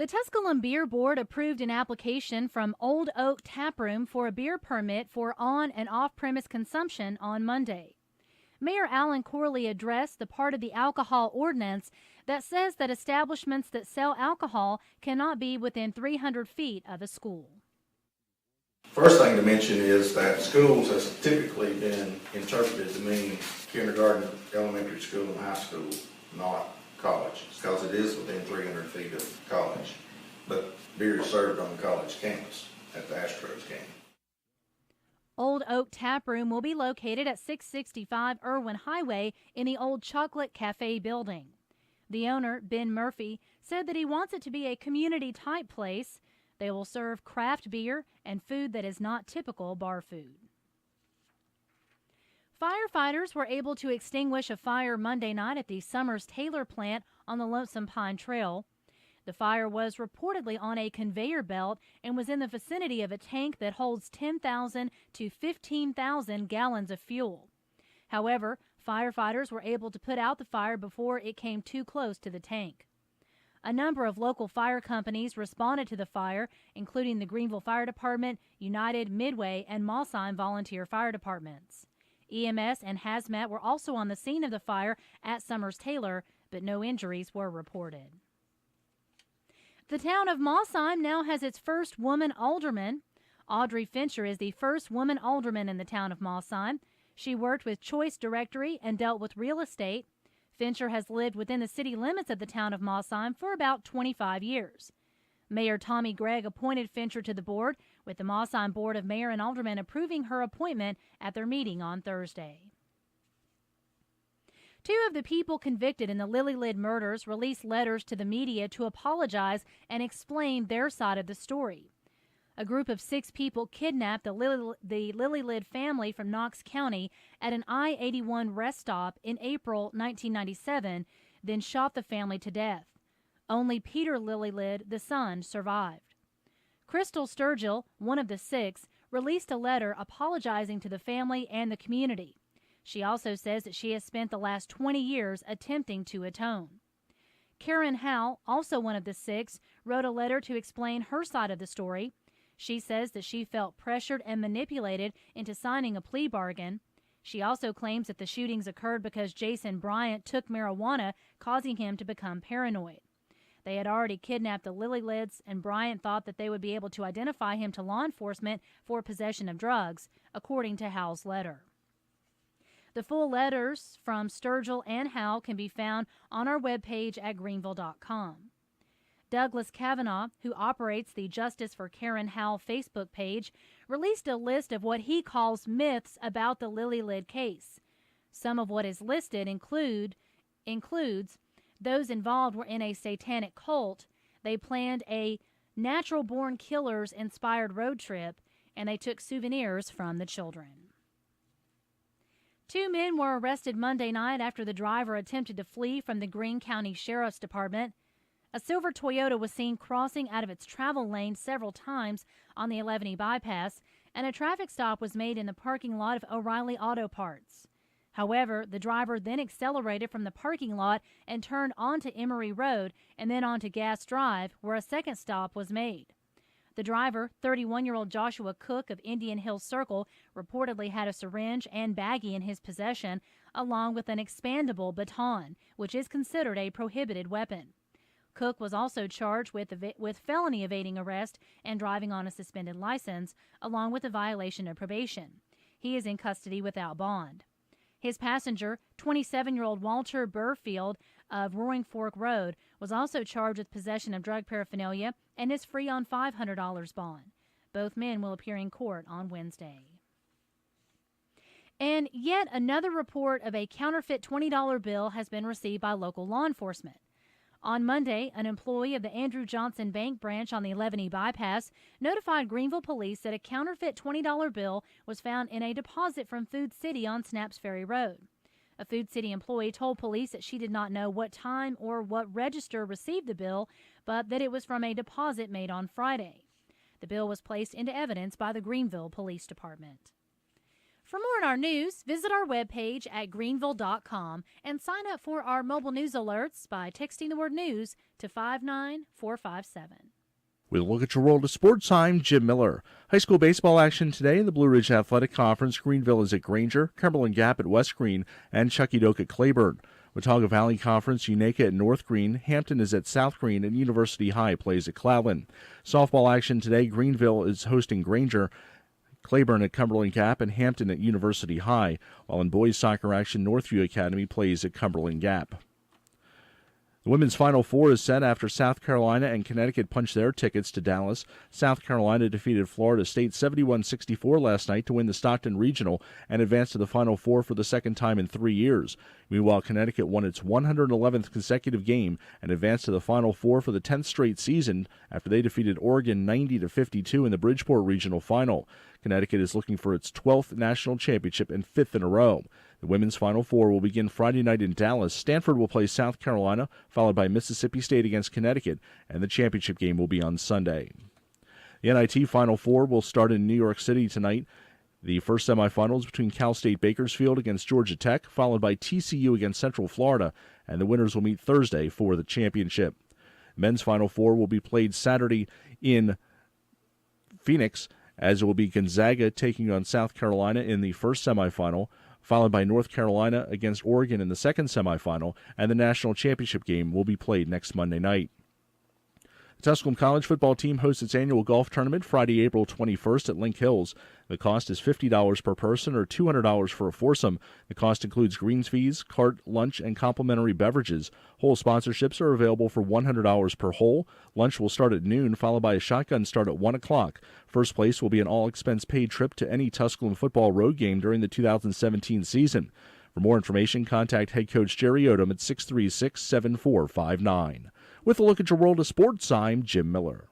The Tusculum Beer Board approved an application from Old Oak Taproom for a beer permit for on- and off-premise consumption on Monday. Mayor Alan Corley addressed the part of the alcohol ordinance that says that establishments that sell alcohol cannot be within 300 feet of a school. First thing to mention is that schools has typically been interpreted to mean kindergarten, elementary school, and high school, not college, because it is within 300 feet of college. But beer is served on the college campus at the Astros game. Old Oak Taproom will be located at 665 Irwin Highway in the old Chocolate Cafe building. The owner, Ben Murphy, said that he wants it to be a community-type place. They will serve craft beer and food that is not typical bar food. Firefighters were able to extinguish a fire Monday night at the Summers Taylor plant on the Lonesome Pine Trail. The fire was reportedly on a conveyor belt and was in the vicinity of a tank that holds 10,000 to 15,000 gallons of fuel. However, firefighters were able to put out the fire before it came too close to the tank. A number of local fire companies responded to the fire, including the Greeneville Fire Department, United, Midway, and Mossine volunteer fire departments. EMS and Hazmat were also on the scene of the fire at Summers Taylor, but no injuries were reported. The town of Mossine now has its first woman alderman. Audrey Fincher is the first woman alderman in the town of Mossine. She worked with Choice Directory and dealt with real estate. Fincher has lived within the city limits of the town of Mossine for about 25 years. Mayor Tommy Gregg appointed Fincher to the board, with the Mossine Board of Mayor and Aldermen approving her appointment at their meeting on Thursday. Two of the people convicted in the Lily Lid murders released letters to the media to apologize and explain their side of the story. A group of 6 people kidnapped the Lily Lid family from Knox County at an I-81 rest stop in April 1997, then shot the family to death. Only Peter Lilylid, the son, survived. Crystal Sturgill, one of the 6, released a letter apologizing to the family and the community. She also says that she has spent the last 20 years attempting to atone. Karen Howe, also one of the 6, wrote a letter to explain her side of the story. She says that she felt pressured and manipulated into signing a plea bargain. She also claims that the shootings occurred because Jason Bryant took marijuana, causing him to become paranoid. They had already kidnapped the Lilylids, and Bryant thought that they would be able to identify him to law enforcement for possession of drugs, according to Howe's letter. The full letters from Sturgill and Howe can be found on our webpage at greeneville.com. Douglas Kavanaugh, who operates the Justice for Karen Howe Facebook page, released a list of what he calls myths about the Lilylid case. Some of what is listed includes those involved were in a satanic cult, they planned a natural-born killers-inspired road trip, and they took souvenirs from the children. 2 men were arrested Monday night after the driver attempted to flee from the Greene County Sheriff's Department. A silver Toyota was seen crossing out of its travel lane several times on the 11E bypass, and a traffic stop was made in the parking lot of O'Reilly Auto Parts. However, the driver then accelerated from the parking lot and turned onto Emory Road and then onto Gas Drive, where a second stop was made. The driver, 31-year-old Joshua Cook of Indian Hill Circle, reportedly had a syringe and baggie in his possession, along with an expandable baton, which is considered a prohibited weapon. Cook was also charged with felony evading arrest and driving on a suspended license, along with a violation of probation. He is in custody without bond. His passenger, 27-year-old Walter Burfield of Roaring Fork Road, was also charged with possession of drug paraphernalia and is free on $500 bond. Both men will appear in court on Wednesday. And yet another report of a counterfeit $20 bill has been received by local law enforcement. On Monday, an employee of the Andrew Johnson Bank branch on the 11E bypass notified Greeneville police that a counterfeit $20 bill was found in a deposit from Food City on Snaps Ferry Road. A Food City employee told police that she did not know what time or what register received the bill, but that it was from a deposit made on Friday. The bill was placed into evidence by the Greeneville Police Department. For more on our news, visit our webpage at greeneville.com and sign up for our mobile news alerts by texting the word news to 59457. With a look at your world of sports, I'm Jim Miller. High school baseball action today in the Blue Ridge Athletic Conference. Greeneville is at Granger, Cumberland Gap at West Green, and Chucky Doak at Claiborne. Watauga Valley Conference, Unaka at North Green, Hampton is at South Green, and University High plays at Cloudland. Softball action today, Greeneville is hosting Granger, Claiborne at Cumberland Gap, and Hampton at University High, while in boys soccer action, Northview Academy plays at Cumberland Gap. The women's Final Four is set after South Carolina and Connecticut punched their tickets to Dallas. South Carolina defeated Florida State 71-64 last night to win the Stockton Regional and advance to the Final Four for the second time in 3 years. Meanwhile, Connecticut won its 111th consecutive game and advanced to the Final Four for the 10th straight season after they defeated Oregon 90-52 in the Bridgeport Regional Final. Connecticut is looking for its 12th national championship and 5th in a row. The women's Final Four will begin Friday night in Dallas. Stanford will play South Carolina, followed by Mississippi State against Connecticut, and the championship game will be on Sunday. The NIT Final Four will start in New York City tonight. The first semifinals between Cal State Bakersfield against Georgia Tech, followed by TCU against Central Florida, and the winners will meet Thursday for the championship. Men's Final Four will be played Saturday in Phoenix, as it will be Gonzaga taking on South Carolina in the first semifinal, followed by North Carolina against Oregon in the second semifinal, and the national championship game will be played next Monday night. The Tusculum College football team hosts its annual golf tournament Friday, April 21st at Link Hills. The cost is $50 per person or $200 for a foursome. The cost includes greens fees, cart, lunch, and complimentary beverages. Hole sponsorships are available for $100 per hole. Lunch will start at noon, followed by a shotgun start at 1 o'clock. First place will be an all-expense-paid trip to any Tusculum football road game during the 2017 season. For more information, contact head coach Jerry Odom at 636-7459. With a look at your world of sports, I'm Jim Miller.